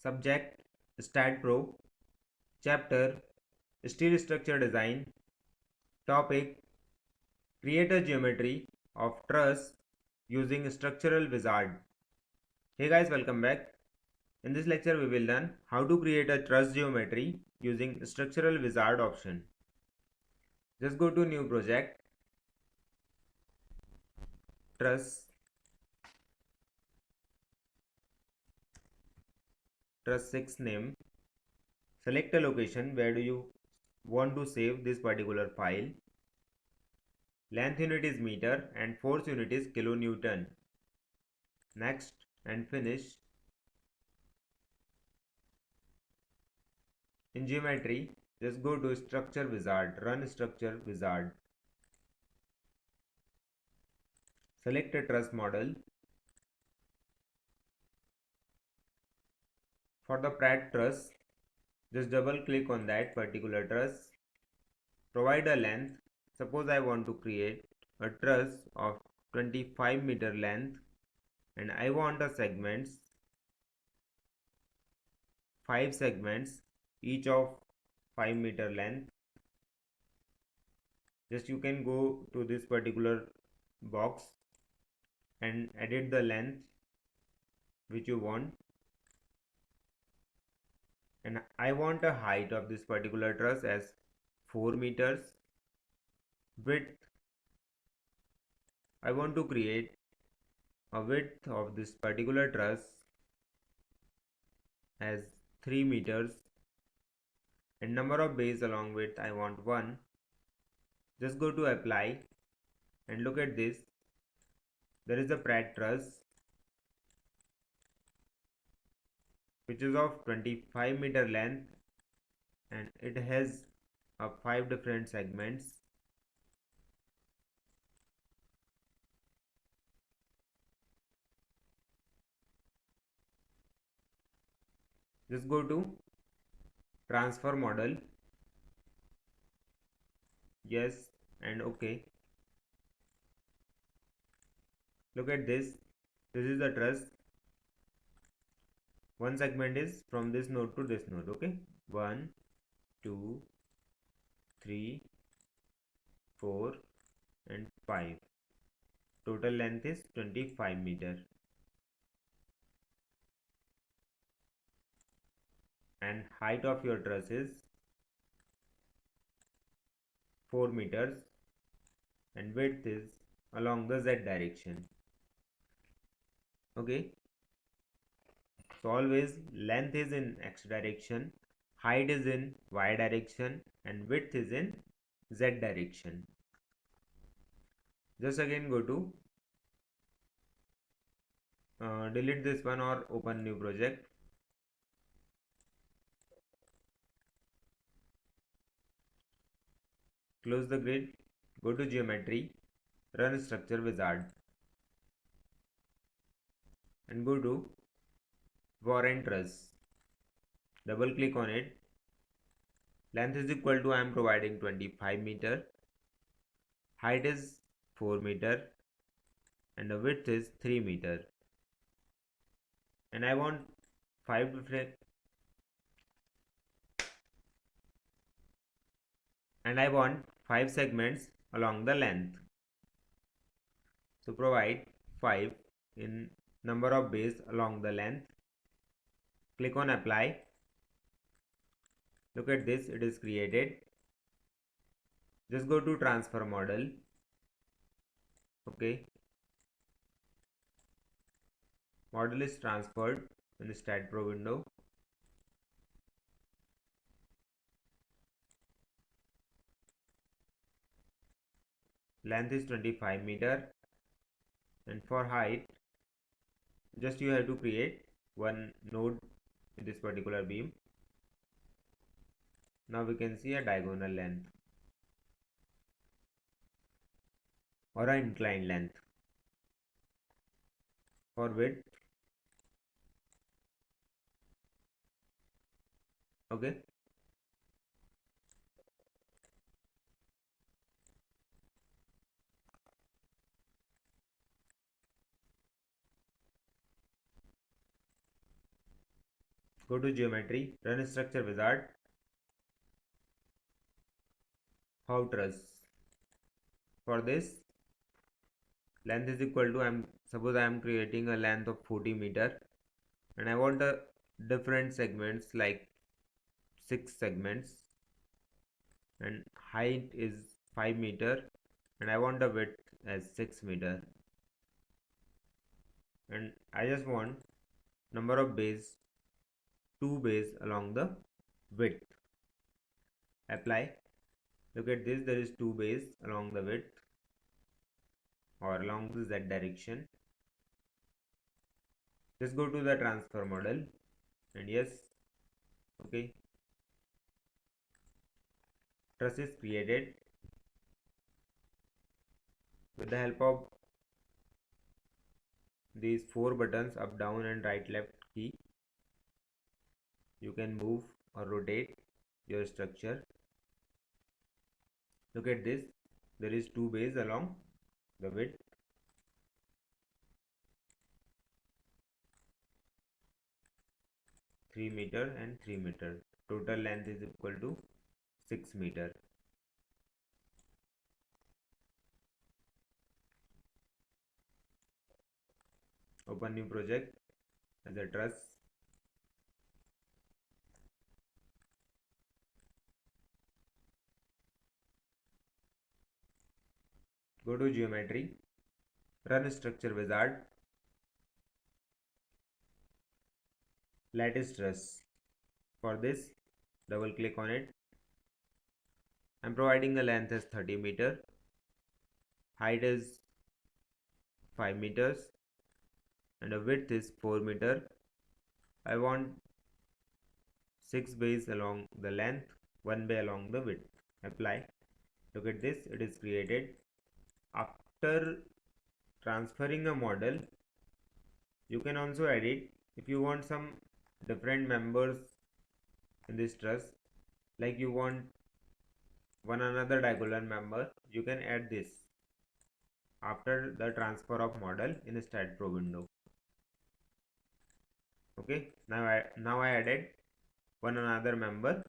Subject Stat Pro. Chapter Steel Structure Design. Topic Create a geometry of truss using Structural Wizard. Hey guys, welcome back. In this lecture, we will learn how to create a truss geometry using Structural Wizard option. Just go to New Project, truss 6 name. Select a location where do you want to save this particular file. Length unit is meter and force unit is kilonewton. Next and finish. In geometry, just go to structure wizard, run structure wizard. Select a truss model. For the Pratt truss, just double click on that particular truss. Provide a length. Suppose I want to create a truss of 25 meter length and I want a segments, 5 segments, each of 5 meter length. Just you can go to this particular box and edit the length which you want, and I want a height of this particular truss as 4 meters. Width, I want to create a width of this particular truss as 3 meters, and number of bays along width I want 1. Just go to apply and look at this. There is a Pratt truss which is of 25 meter length and it has 5 different segments. Just go to transfer model, yes and okay. Look at this. This is the truss. One segment is from this node to this node. Okay, 1 2 3 4 and 5. Total length is 25 meter and height of your truss is 4 meters and width is along the Z direction. Okay, so always length is in X direction, height is in Y direction and width is in Z direction. Just again go to delete this one or open new project. Close the grid, go to geometry, run structure wizard and go to Warren truss. Double click on it. Length is equal to I am providing 25 meter. Height is 4 meter and the width is 3 meter. And I want 5 different and I want 5 segments along the length. So provide 5 in number of bays along the length. Click on apply. Look at this, it is created. Just go to transfer model. Okay, model is transferred in the Stat Pro window. Length is 25 meter and for height just you have to create one node in this particular beam. Now we can see a diagonal length or an inclined length. For width, okay, Go to geometry, run structure wizard, how truss. For this, length is equal to, suppose I am creating a length of 40 meter and I want a different segments like 6 segments, and height is 5 meter and I want the width as 6 meter, and I just want number of bays, 2 bays along the width. Apply. Look at this, there is 2 bays along the width or along the z direction. Just go to the transfer model and yes, okay, truss is created. With the help of these 4 buttons, up, down and right left key, you can move or rotate your structure. Look at this, there is 2 bays along the width. Three meter and 3 meter. Total length is equal to 6 meter. Open new project as a truss. Go to geometry, run structure wizard, lattice truss. For this, double click on it. I'm providing a length as 30 meter, height is 5 meters and the width is 4 meter. I want 6 bays along the length, 1 bay along the width. Apply. Look at this, it is created. After transferring a model, you can also edit if you want some different members in this truss, like you want one another diagonal member, you can add this after the transfer of model in StatPro window. Okay, now I added one another member.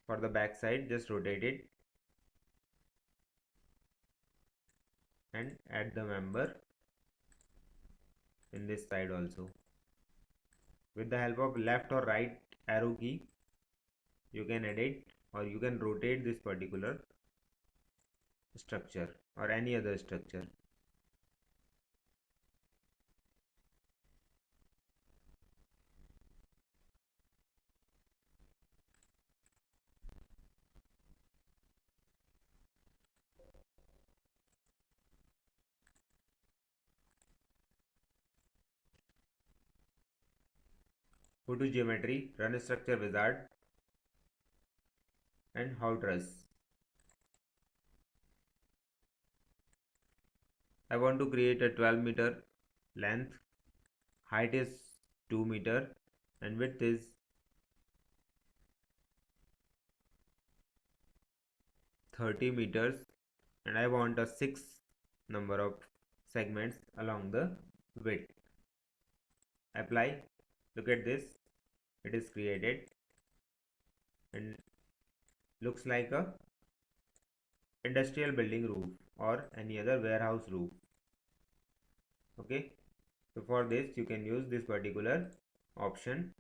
For the back side, just rotate it and add the member in this side also. With the help of left or right arrow key, you can edit or you can rotate this particular structure or any other structure. Go to geometry, run structure wizard and how truss. I want to create a 12 meter length, height is 2 meter and width is 30 meters, and I want a 6 number of segments along the width. Apply. Look at this, it is created and looks like a industrial building roof or any other warehouse roof. Okay, so for this you can use this particular option.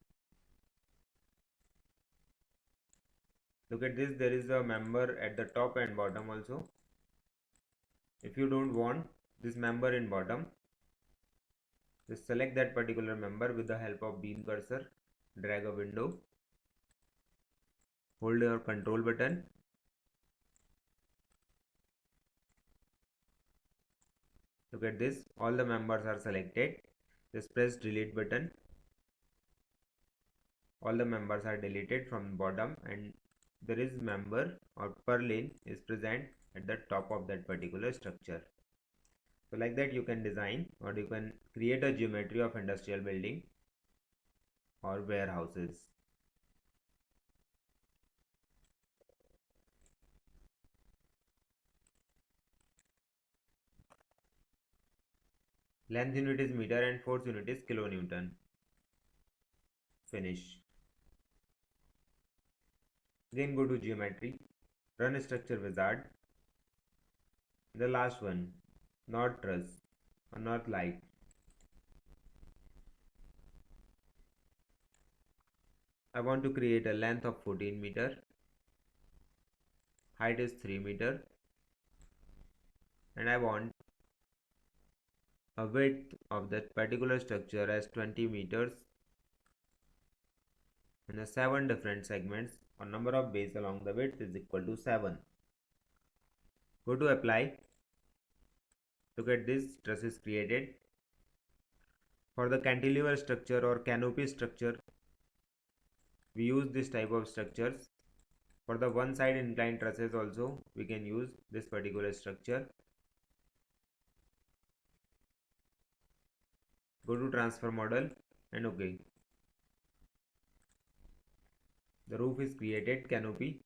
Look at this, there is a member at the top and bottom also. If you don't want this member in bottom, just select that particular member with the help of beam cursor, drag a window, hold your control button, look at this, all the members are selected. Just press delete button, all the members are deleted from bottom and there is member or purlin is present at the top of that particular structure. So like that you can design or you can create a geometry of industrial building or warehouses. Length unit is meter and force unit is kilonewton. finish. Again go to geometry, run structure wizard. The last one, not truss or not light. I want to create a length of 14 meter, height is 3 meter, and I want a width of that particular structure as 20 meters and the 7 different segments or number of bays along the width is equal to 7. Go to apply. Look at this, truss is created. For the cantilever structure or canopy structure, we use this type of structures. For the one side inclined trusses also, we can use this particular structure. Go to transfer model and OK. The roof is created, canopy.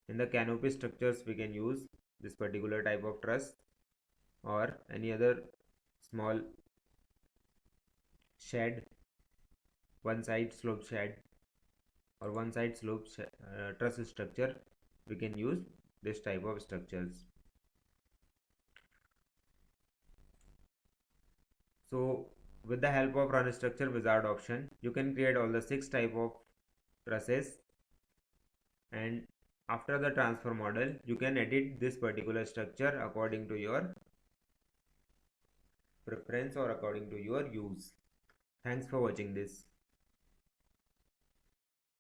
In the canopy structures, we can use this particular type of truss or any other small shed, one side slope shed or one side slope truss structure. We can use this type of structures. So with the help of run structure wizard option, you can create all the 6 type of trusses, and after the transfer model you can edit this particular structure according to your preference or according to your use. Thanks for watching this.